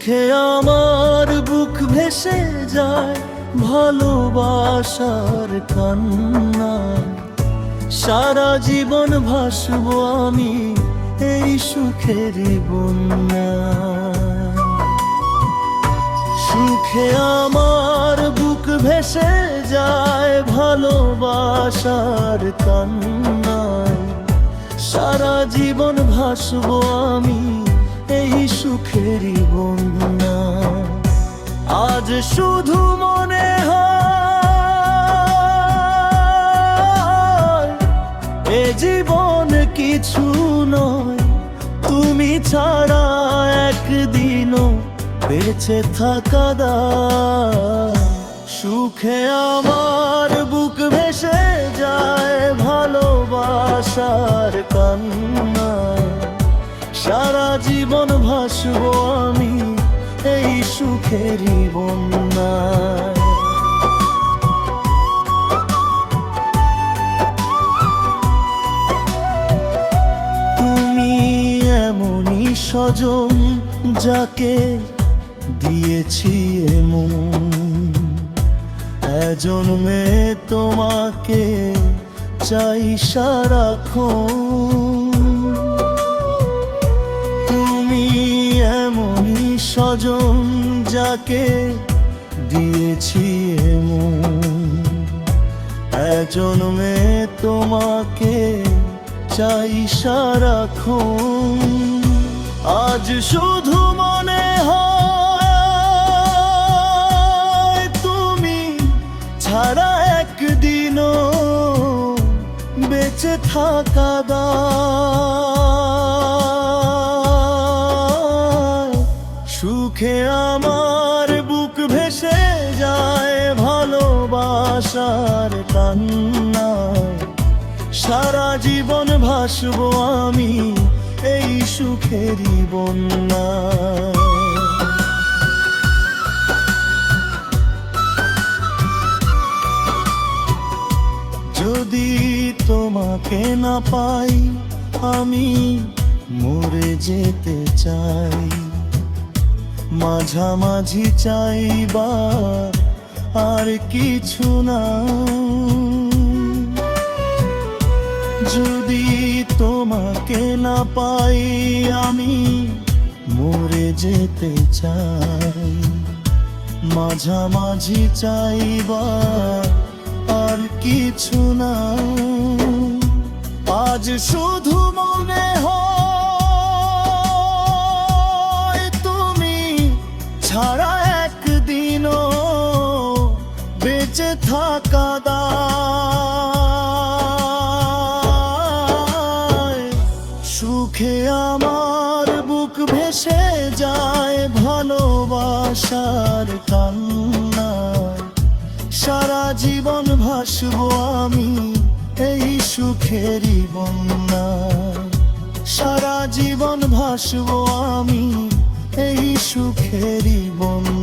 সুখে আমার বুক ভেসে যায় ভালোবাসার কান্নায়। সারা জীবন ভাসবো আমি এই সুখেরই বন্যায়। সুখে আমার বুক ভেসে যায় ভালোবাসার কান্নায়। সারা জীবন ভাসবো আমি এই সুখেরই বন্যায়। আজ শুধু মনে হয় এ জীবন কিছু নয়, তুমি ছাড়া একদিনও বেঁচে থাকা দায়। সুখে আমার বুক ভেসে যায় ভালোবাসার কান্নায়। সারা জীবন ভাসবো আমি এই সুখেরই বন্যায়। তুমি এমনই স্বজন যাকে দিয়েছি এমন, এ জন্মে তোমাকে চাই সারাক্ষণ। তুমি এমনই স্বজন যাকে দিয়েছি এমন, এ জন্মে তোমাকে চাই সারাক্ষণ। আজ শুধু মনে হয় তুমি ছাড়া একদিনও বেঁচে থাকা দায়। সুখে আমার বুক ভেসে যায় ভালোবাসার কান্নায়। সারা জীবন ভাসবো আমি এই সুখেরই বন্যায়। যদি তোমাকে না পাই আমি মরে যেতে চাই, মাঝামাঝি চাইবার আর কিছু না। যদি তোমাকে না পাই আমি মরে যেতে চাই, মাঝামাঝি চাইবার আর কিছু না। আজ শুধু মনে হয় তুমি ছাড়া একদিনও বেঁচে থাকা দায়। সুখে আমার বুক ভেসে যায় ভালোবাসার কান্নায়। সারা জীবন ভাসবো আমি এই সুখেরই বন্যায়। সারা জীবন ভাসবো আমি এই সুখেরই বন্যায়।